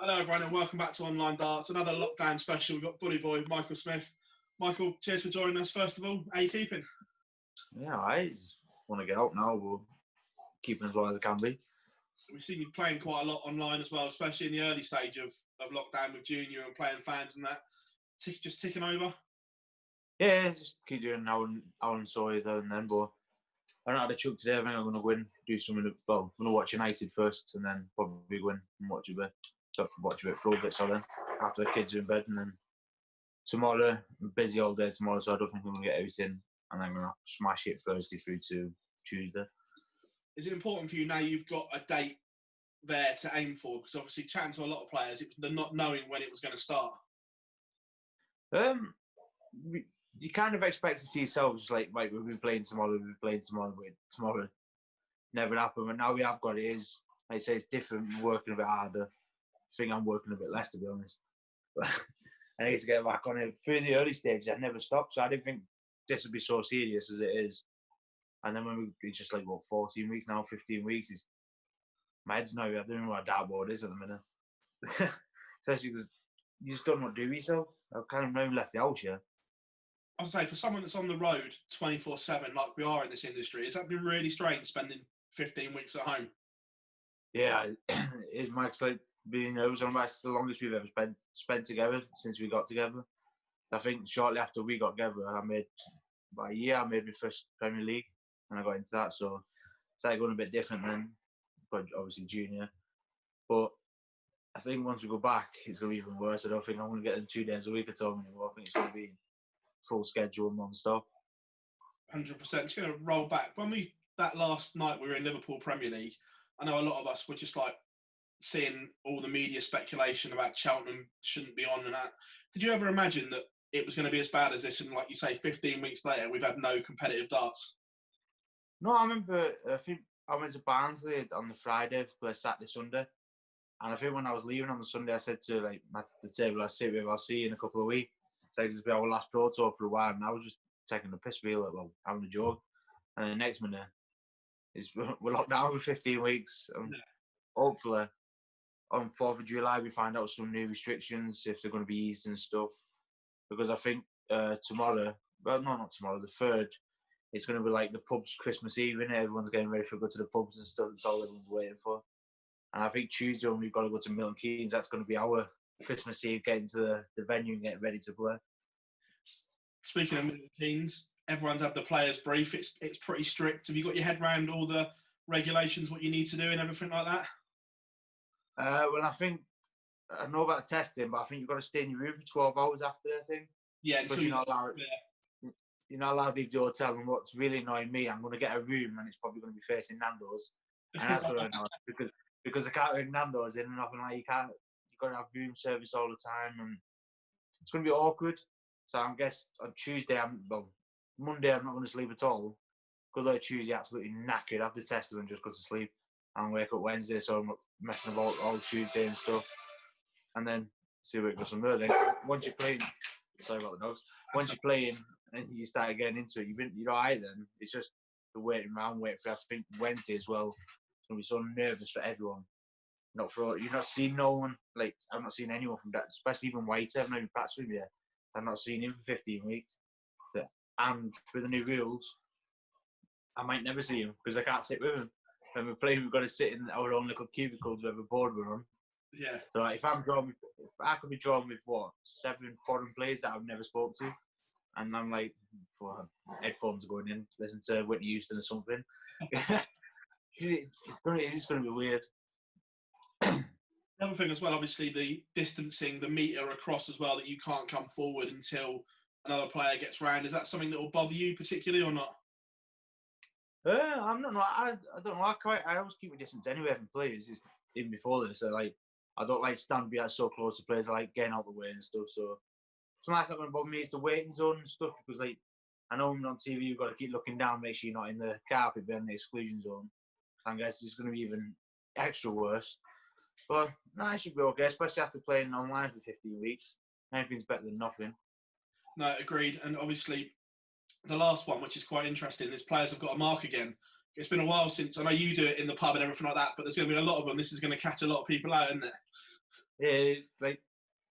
Hello everyone and welcome back to Online Darts, another lockdown special. We've got Boy Michal Smith. Michael, cheers for joining us first of all. How are you keeping? Yeah, I just want to get out now. We're keeping as well as I can be. We've seen you playing quite a lot online as well, especially in the early stage of lockdown with junior and playing fans and that. Just ticking over? Yeah, just keep doing now and so there and then, but I don't know how to chuck today. I think I'm going to go in, do something. Well, I'm going to watch United first and then probably go in and watch a bit for a little bit, so then after the kids are in bed, and then tomorrow, I'm busy all day tomorrow, so I don't think I'm going to get everything, and then I'm going to smash it Thursday through to Tuesday. Is it important for you now you've got a date there to aim for? Because obviously chatting to a lot of players, they're not knowing when it was going to start. You kind of expect it to yourselves, like, right, we'll be playing tomorrow, but tomorrow never happened. But now we have got it, is, like I say, it's different, working a bit harder. I think I'm working a bit less, to be honest. But I need to get back on it. Through the early stages, I never stopped, so I didn't think this would be so serious as it is. And then when it's just like, 14 weeks now, 15 weeks, my head's now, I don't know what a dartboard is at the minute. Especially because you just don't know what to do with yourself. I've kind of never left the house yet. I would say, for someone that's on the road 24/7, like we are in this industry, has that been really strange, spending 15 weeks at home? Yeah, it's Max, like, being it's the longest we've ever spent together since we got together. I think shortly after we got together, I made my first Premier League, and I got into that, so it's like going a bit different then, but obviously junior. But I think once we go back, it's going to be even worse. I don't think I'm going to get them 2 days a week at home anymore. I think it's going to be full schedule, non-stop. 100%. Just going to roll back. That last night we were in Liverpool Premier League, I know a lot of us were just like seeing all the media speculation about Cheltenham shouldn't be on and that. Did you ever imagine that it was going to be as bad as this, and like you say, 15 weeks later we've had no competitive darts? No, I remember, I think I went to Barnsley on the Friday, play Saturday, Sunday, and I think when I was leaving on the Sunday, I said to the table, I'll see you in a couple of weeks. So this will be our last Pro Tour for a while, and I was just taking the piss, really, having a joke. And the next minute, we're locked down for 15 weeks. Hopefully, on 4th of July, we find out some new restrictions, if they're going to be eased and stuff. Because I think tomorrow, not tomorrow, the 3rd, it's going to be like the pubs Christmas Eve, and everyone's getting ready to go to the pubs and stuff. That's all everyone's waiting for. And I think Tuesday, when we've got to go to Milton Keynes, that's going to be our Christmas Eve, getting to the venue and getting ready to play. Speaking of Milton Keynes, everyone's had the players' brief. It's pretty strict. Have you got your head around all the regulations, what you need to do and everything like that? Well, I know about testing, but I think you've got to stay in your room for 12 hours after, I think. Yeah, because you're not allowed to leave the hotel. And what's really annoying me, I'm going to get a room and it's probably going to be facing Nando's. And that's what I know, because I can't bring Nando's in and nothing like you've got to have room service all the time, and it's going to be awkward. So I guess on Tuesday, Monday I'm not going to sleep at all. Because like Tuesday, absolutely knackered. I have to test them and just go to sleep. And wake up Wednesday, so I'm messing about all Tuesday and stuff. And then see where it goes from there. Then once you're playing, sorry about the nose. Once you're playing and you start getting into it, you're alright then. It's just the waiting around, waiting for, I think, Wednesday as well. It's going to be so nervous for everyone. You're not seeing no one, like, I've not seen anyone from that, especially even White. I've not even practiced with him yet. I've not seen him for 15 weeks. And with the new rules, I might never see him because I can't sit with him. When we're playing, we've got to sit in our own little cubicles with a board we're on. Yeah. So like, if I could be drawn with 7 foreign players that I've never spoke to, and I'm like, headphones are going in, listen to Whitney Houston or something. it's going to be weird. The other thing as well, obviously, the distancing, the metre across as well, that you can't come forward until another player gets round. Is that something that will bother you particularly or not? I don't know. I always keep my distance anyway from players, even before this. So like, I don't like standing so close to players. I like getting out of the way and stuff. So something that's not going to bother me is the waiting zone and stuff, because like, I know when on TV you've got to keep looking down, make sure you're not in the carpet, but in the exclusion zone. I guess it's going to be even extra worse. But no, it should be okay, especially after playing online for 15 weeks. Anything's better than nothing. No, agreed. And obviously, the last one, which is quite interesting, is players have got a mark again. It's been a while since, I know you do it in the pub and everything like that, but there's going to be a lot of them. This is going to catch a lot of people out, isn't it? like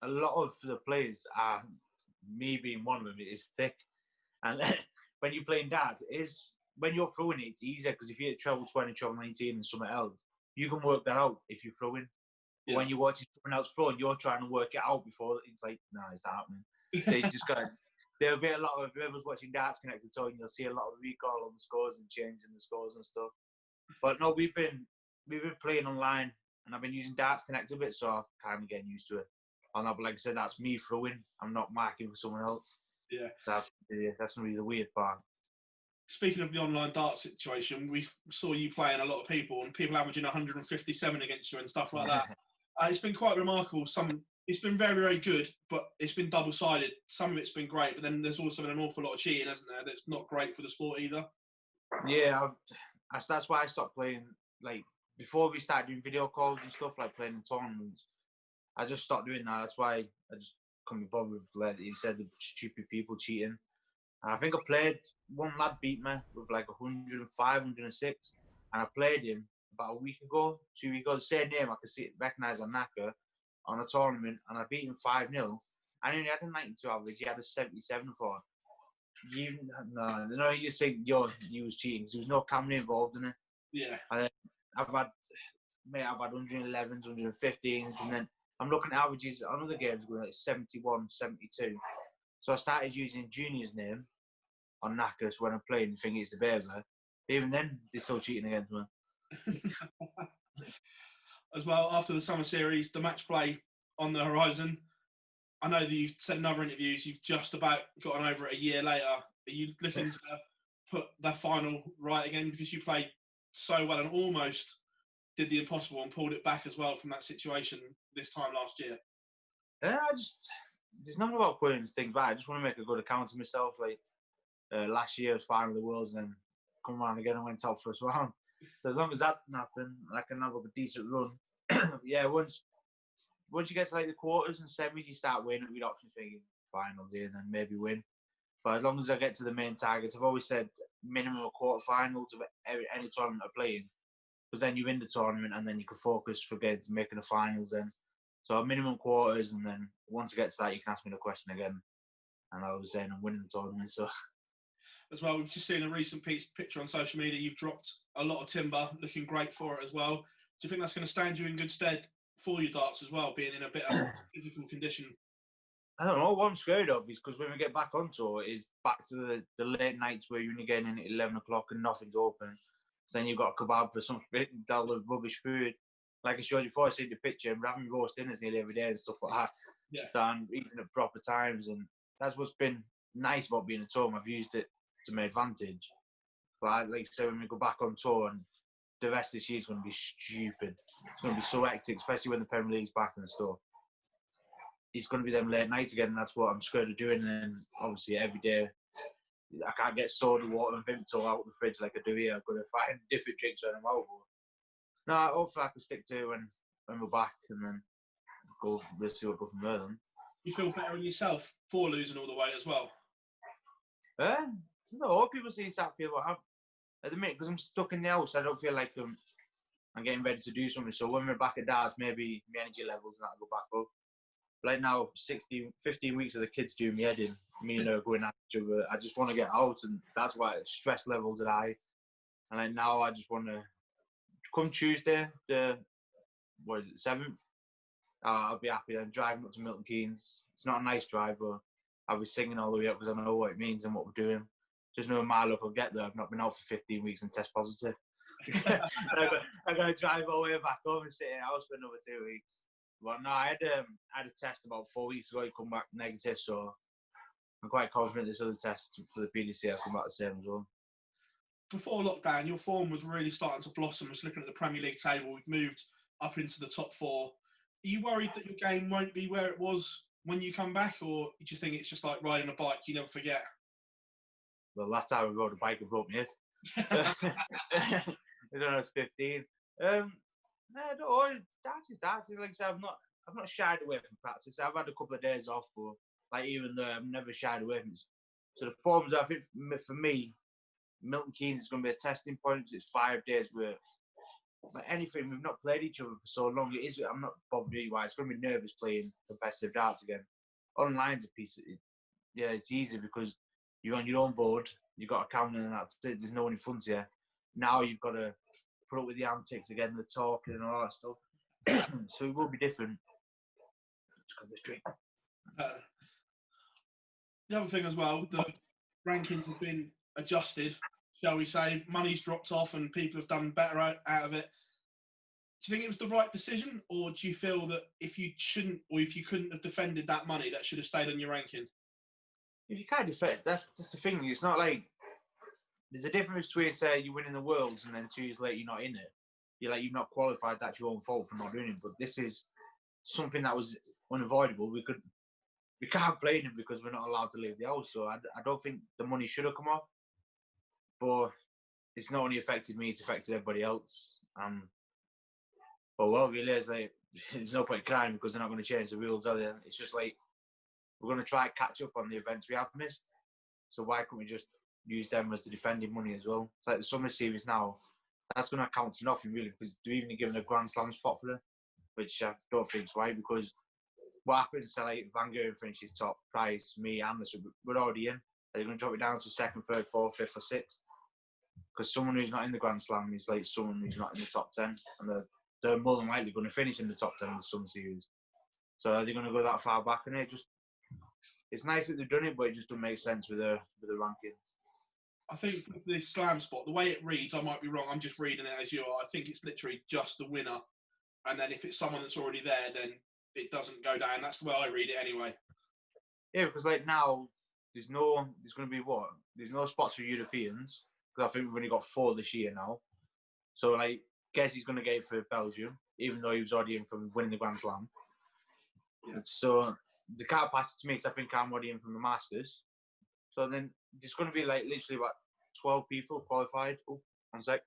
a lot of the players are, me being one of them, is thick. And when you're playing darts, when you're throwing it, it's easier because if you hit treble 20, treble 19 and something else, you can work that out if you're throwing. But when you're watching someone else throw and you're trying to work it out before, it's like, nah, it's not happening. They just got there'll be a lot of, whoever's watching Darts Connected, so you'll see a lot of recall on the scores and changing the scores and stuff. But no, we've been playing online, and I've been using Darts Connect a bit, so I'm kind of getting used to it. And like I said, that's me throwing. I'm not marking for someone else. Yeah, that's gonna be the weird part. Speaking of the online darts situation, we saw you playing a lot of people, and people averaging 157 against you and stuff like that. It's been quite remarkable. It's been very, very good, but it's been double-sided. Some of it's been great, but then there's also been an awful lot of cheating, hasn't there? That's not great for the sport either. Yeah, that's why I stopped playing. Like before we started doing video calls and stuff, like playing in tournaments, I just stopped doing that. That's why I just couldn't be bothered with, like you said, the stupid people cheating. And I think I played, one lad beat me with like 105, 106, and I played him about a week ago, 2 weeks ago, the same name I could recognise on Naka on a tournament, and I beat him 5-0. And he had a 92 average, he had a 77 for. No, you just think you was cheating because there was no camera involved in it. Yeah. And then I've had 111s, 115s, and then I'm looking at averages on other games going like 71, 72. So I started using Junior's name on Knackers when I'm playing, thinking it's the baby. Even then, they're still cheating against me. As well, after the summer series, the match play on the horizon. I know that you've said in other interviews you've just about gotten over it a year later. Are you looking to put that final right again, because you played so well and almost did the impossible and pulled it back as well from that situation this time last year? There's nothing about putting things back. I just want to make a good account of myself. Like last year, I was final of the worlds, and then come around again and went top first round. So as long as that happens, I can have a decent run. Yeah, once you get to like the quarters and semis, you start weighing up your options, thinking finals here and then maybe win. But as long as I get to the main targets, I've always said minimum of quarterfinals of any tournament I play in, because then you win the tournament and then you can focus for getting to making the finals then. So minimum quarters, and then once I get to that, you can ask me the question again. And I was saying I'm winning the tournament. So as well, we've just seen a recent picture on social media. You've dropped a lot of timber, looking great for it as well. Do you think that's going to stand you in good stead for your darts as well, being in a bit of physical condition? I don't know. What I'm scared of is because when we get back on tour, is back to the late nights where you're only getting in at 11 o'clock and nothing's open. So then you've got a kebab or some dull of rubbish food. Like I showed you before, I seen the picture, and we're having roast dinners nearly every day and stuff like that. Yeah. So I'm eating at proper times, and that's what's been nice about being at home. I've used it to my advantage. But like I said, when we go back on tour, and the rest of this year is going to be stupid. It's going to be so hectic, especially when the Premier League's back and stuff. It's going to be them late nights again, and that's what I'm scared of doing. And obviously, every day, I can't get soda, water, and Vimto out of the fridge like I do here. I've got to find different drinks when I'm out. No, hopefully I can stick to when we're back, and then we'll see what goes from there then. You feel better in yourself for losing all the weight as well? No, people say it's that feel, but at the minute, because I'm stuck in the house, I don't feel like I'm getting ready to do something. So when we're back at darts, maybe my energy levels and that'll go back up. Like now, 15 weeks of the kids doing me head in, me and her going at each other. I just want to get out, and that's why stress levels are high. And like now, I just want to come Tuesday, the 7th. I'll be happy. I'm driving up to Milton Keynes. It's not a nice drive, but I'll be singing all the way up because I know what it means and what we're doing. Just know my luck will get there. I've not been out for 15 weeks and test positive. I'm going to drive all the way back home and sit in the house for another 2 weeks. But no, I had a test about 4 weeks ago. It come back negative, so I'm quite confident this other test for the PDC will come back the same as well. Before lockdown, your form was really starting to blossom. Just looking at the Premier League table, we've moved up into the top 4. Are you worried that your game won't be where it was when you come back, or do you think it's just like riding a bike, you never forget? Well, last time I rode a bike, I broke my hip. I don't know, it's 15. No, darts. Like I said, I've not shied away from practice. I've had a couple of days off, but like even though I've never shied away from it. So the forms, I think for me, Milton Keynes is going to be a testing point. It's 5 days where like anything, we've not played each other for so long. It is. I'm not bothered either way. It's going to be nervous playing competitive darts again. Online's a piece. Yeah, it's easy because you're on your own board. You've got a counter and that's it. There's no one in front of you. Now you've got to put up with the antics again, the talking and all that stuff. So it will be different. Just got this drink. The other thing as well, the rankings have been adjusted, shall we say. Money's dropped off and people have done better out of it. Do you think it was the right decision, or do you feel that if you shouldn't, or if you couldn't have defended that money, that should have stayed on your ranking? If you can't defend, that's the thing. It's not like there's a difference between say you're winning the Worlds and then 2 years later you're not in it. You've not qualified. That's your own fault for not doing it. But this is something that was unavoidable. We can't blame him because we're not allowed to leave the house. So I don't think the money should have come off. But it's not only affected me; it's affected everybody else. But well, really, it's like there's no point crying because they're not going to change the rules, are they? It's just like we're going to try and catch up on the events we have missed. So why couldn't we just use them as the defending money as well? It's like the Summer Series now. That's going to count to nothing really because they're even giving a Grand Slam spot for it, which I don't think is right because what happens to like Van Gogh finishes top, Price, me, Anderson, we're already in. They're going to drop it down to second, third, fourth, fifth, or sixth because someone who's not in the Grand Slam is like someone who's not in the top 10, and they're more than likely going to finish in the top 10 of the Summer Series. So are they going to go that far back? And it's nice that they've done it, but it just doesn't make sense with the rankings. I think the Slam spot, the way it reads, I might be wrong. I'm just reading it as you are. I think it's literally just the winner, and then if it's someone that's already there, then it doesn't go down. That's the way I read it anyway. Yeah, because like now there's going to be what? There's no spots for Europeans because I think we've only got 4 this year now. So like, guess he's going to get it for Belgium, even though he was already in from winning the Grand Slam. Yeah. So the can't pass it to me because I think I'm already in from the Masters. So then there's going to be like literally about 12 people qualified. Oh, 1 sec.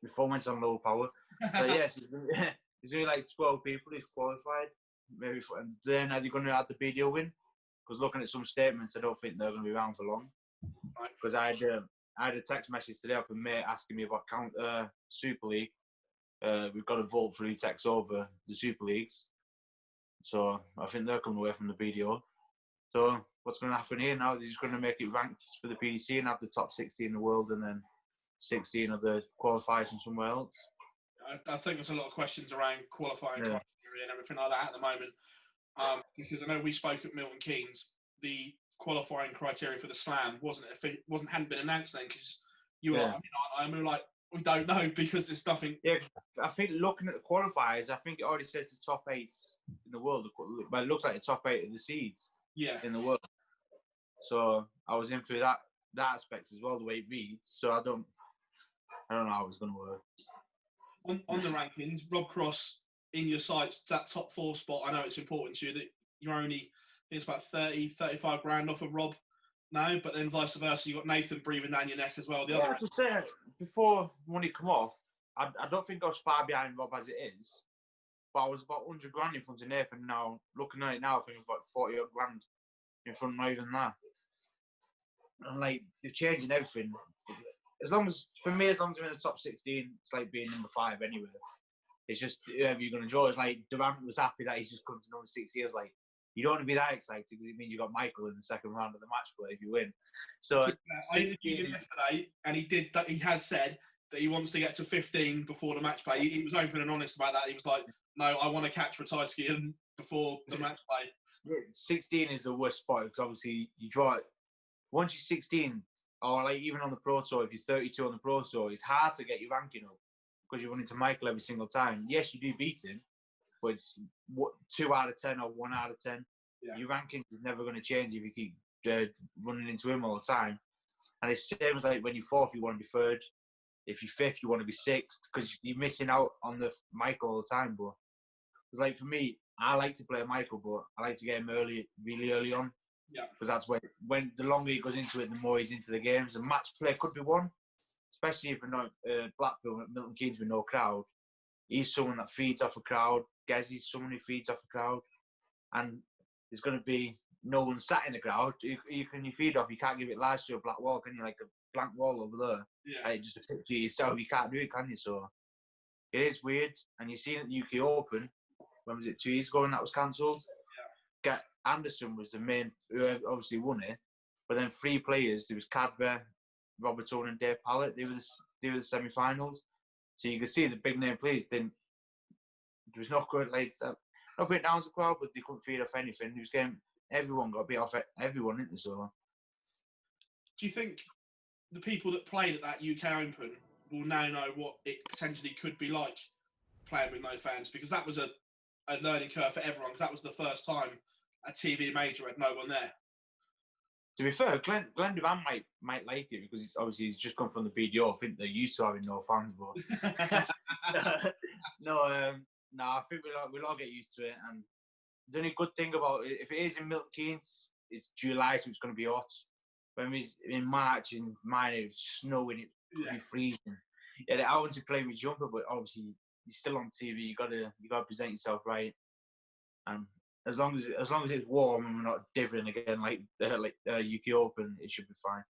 Before I went on low power. But yes, there's only like 12 people who's qualified. Maybe and then are they going to add the BDO win? Because looking at some statements, I don't think they're going to be around for long. Because I had a text message today off a mate asking me about Super League. We've got to vote for who takes over the Super Leagues. So I think they're coming away from the BDO. So what's going to happen here now? They're just going to make it ranked for the PDC and have the top 60 in the world and then 16 of the qualifiers from somewhere else. I think there's a lot of questions around qualifying criteria and everything like that at the moment. Because I know we spoke at Milton Keynes, the qualifying criteria for the Slam hadn't been announced then because you were like, I mean, we were like, we don't know because there's nothing. Yeah, I think looking at the qualifiers, I think it already says the top 8 in the world. But it looks like the top 8 of the seeds in the world. So I was in through that aspect as well, the way it reads. So I don't know how it's going to work. On the rankings, Rob Cross in your sights, that top 4 spot, I know it's important to you that you're only, I think it's about 35 grand off of Rob now, but then vice versa, you got Nathan breathing down your neck as well. I have to say, before money come off, I don't think I was far behind Rob as it is, but I was about 100 grand in front of Nathan. Now, looking at it now, I think I've got 40 odd grand in front of even that. And like, they're changing everything. As long as I'm in the top 16, it's like being number 5 anyway. It's just whoever you're going to draw. It's like Durant was happy that he's just come to number 6 years. Like, you don't want to be that excited because it means you got Michael in the second round of the match play if you win. So I interviewed him yesterday, and he did that. He has said that he wants to get to 15 before the match play. He was open and honest about that. He was like, "No, I want to catch Ratajski before the match play." 16 is the worst spot because obviously you draw it. Once you're 16, or like even on the Pro Tour, if you're 32 on the Pro Tour, it's hard to get your ranking up because you're running to Michael every single time. Yes, you do beat him, but it's 2 out of 10 or 1 out of 10. Yeah. Your ranking is never going to change if you keep running into him all the time. And it's the same as like when you're 4th, you want to be 3rd. If you're 5th, you want to be 6th because you're missing out on the Michael all the time. But it's like for me, I like to play Michael, but I like to get him really early on. Yeah. Because that's when the longer he goes into it, the more he's into the games. And match play could be one, especially if we're not Blackpool, Milton Keynes with no crowd. He's someone that feeds off a crowd. Gezzy's someone who feeds off a crowd. And there's going to be no one sat in the crowd. You feed off. You can't give it lies to a black wall, can you? Like blank wall over there. Yeah. Like, just a picture of yourself. You can't do it, can you? So it is weird. And you see at the UK Open, when was it, 2 years ago when that was cancelled? Yeah. Anderson was the main, who obviously won it. But then 3 players, there was Cadbury, Robertson and Dave Pallett. They were the semi-finals. So you could see the big name players didn't. There was not good, like that. Not putting down the crowd, but they couldn't feed off anything. It was getting, everyone got beat off everyone, isn't it? So. Do you think the people that played at that UK Open will now know what it potentially could be like playing with no fans? Because that was a learning curve for everyone, because that was the first time a TV major had no one there. To be fair, Glenn Devan might like it because he's just come from the BDO. I think they're used to having no fans, but no, I think we'll all get used to it. And the only good thing about it, if it is in Milton Keynes, it's July, so it's going to be hot. When it's in March in mine, it's snowing, it's be freezing. Yeah, I want to play with jumper, but obviously you're still on TV. You gotta present yourself right. And as long as it's warm and we're not divvying again like UK Open, it should be fine.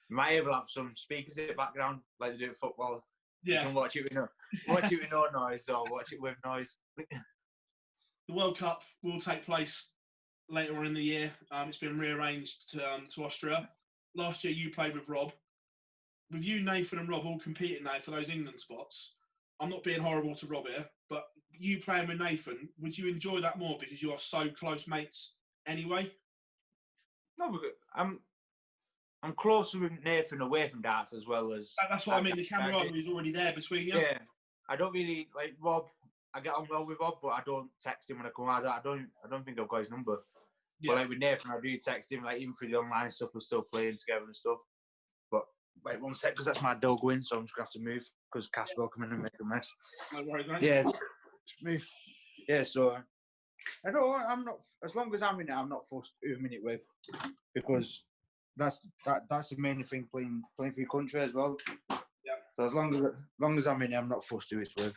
You might able to have some speakers in the background like they do in football. Yeah. You can watch it with no noise or watch it with noise. The World Cup will take place later on in the year. It's been rearranged to Austria. Last year you played with Rob. With you, Nathan and Rob all competing now for those England spots, I'm not being horrible to Rob here, but you playing with Nathan, would you enjoy that more because you are so close mates anyway? No, I'm closer with Nathan away from darts as well as... That's what I mean, the camaraderie is already there between you. Yeah, I don't really, like Rob, I get on well with Rob, but I don't text him when I come out. I don't think I've got his number. Yeah. But like with Nathan, I do text him, like even through the online stuff, we're still playing together and stuff. But wait 1 sec, because that's my dog win, so I'm just going to have to move, because Cass will come in and make a mess. No worries, mate. Yeah, just move. Yeah, so... I know I'm not, as long as I'm in it, I'm not forced who I'm in it with, because that's the main thing, playing for your country as well. Yeah. So as long as I'm in it, I'm not forced who it's with.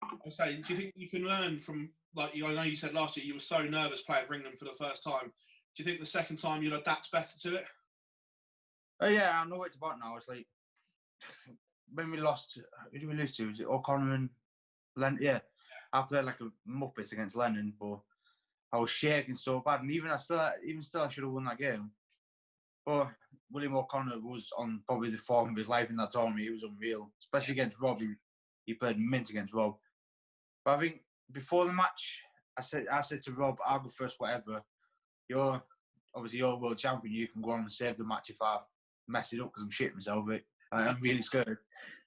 I say, do you think you can learn from, like, I know you said last year you were so nervous playing for England for the first time. Do you think the second time you'll adapt better to it? Oh yeah, I know what it's about now. It's like when we lost, who did we lose to? Was it O'Connor and Len? Yeah. I played like a Muppet against Lennon, but I was shaking so bad, and even still, I should have won that game. But William O'Connor was on probably the form of his life in that tournament. He was unreal, especially against Rob. He played mint against Rob. But I think before the match, I said to Rob, "I'll go first, whatever. You're world champion. You can go on and save the match if I mess it up because I'm shitting myself. I'm really scared."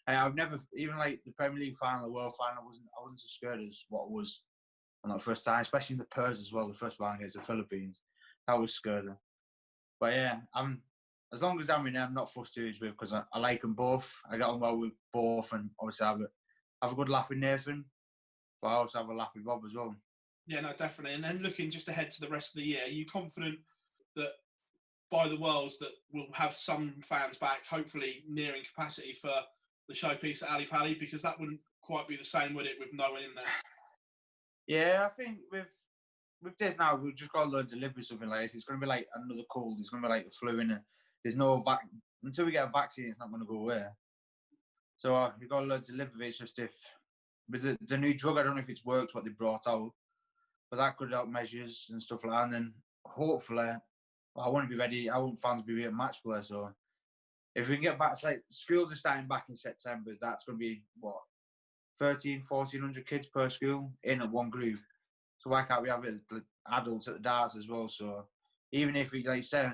I've never, even like the Premier League final, the World final, I wasn't so scared as what I was on that first time, especially in the Pairs as well, the first round against the Philippines. That was scary. But yeah, as long as I'm in there, I'm not fussed who he's with, because I like them both. I get on well with both, and obviously have a good laugh with Nathan, but I also have a laugh with Rob as well. Yeah, no, definitely. And then looking just ahead to the rest of the year, are you confident that by the Worlds that we'll have some fans back, hopefully nearing capacity for the showpiece at Ali Pali, because that wouldn't quite be the same, would it, with no one in there? Yeah, I think with this now, we've just got to learn to live with something like this. It's going to be like another cold. It's going to be like the flu, in it. There's no until we get a vaccine, it's not going to go away. So we've got to learn to live with it. It's just with the new drug, I don't know if it's worked what they brought out, but that could help measures and stuff like that. And then hopefully, I want to be ready. I want fans to be at Matchplay, so. If we can get back, it's like schools are starting back in September, that's going to be, 1,400 kids per school in at one group. So why can't we have it, adults at the darts as well? So even if we, like, say,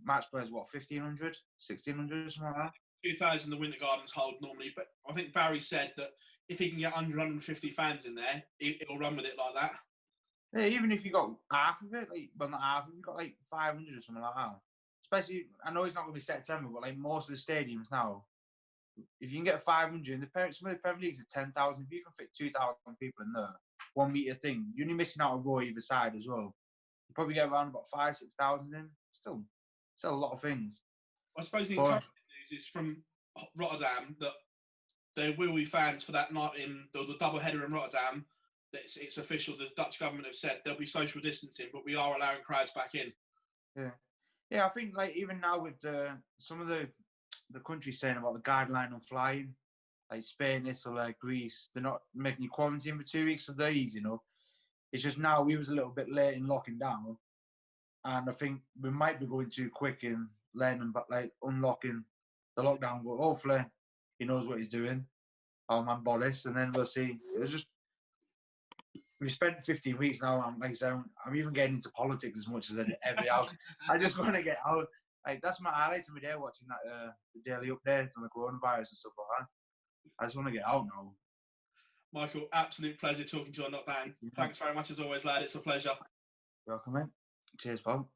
Matchplay is 1,500, 1,600, something like that? 2,000 the Winter Gardens hold normally, but I think Barry said that if he can get 150 fans in there, he'll run with it like that. Yeah, even if you got half of it, not half of it, you got 500 or something like that. Especially, I know it's not going to be September, but most of the stadiums now, if you can get 500, some of the Premier Leagues are 10,000. If you can fit 2,000 people in there, 1 metre thing, you're only missing out a row either side as well. You probably get around about 5,000-6,000 in. Still a lot of things. I suppose the encouraging news is from Rotterdam that there will be fans for that night in the double header in Rotterdam. It's official. The Dutch government have said there'll be social distancing, but we are allowing crowds back in. Yeah. Yeah, I think like even now with some of the countries saying about the guideline on flying, like Spain, Italy, Greece, they're not making you quarantine for 2 weeks, so they're easy enough. It's just now we was a little bit late in locking down, and I think we might be going too quick in letting but like unlocking the lockdown. But hopefully, he knows what he's doing. Our man Boris, and then we'll see. It was just we spent 15 weeks now. I'm like, so I'm even getting into politics as much as every hour. I just want to get out. Like that's my highlight of my day, watching that the daily updates on the coronavirus and stuff like that. I just want to get out now. Michael, absolute pleasure talking to you on Lockdown. Thanks very much as always, lad. It's a pleasure. Welcome, mate. Cheers, Bob.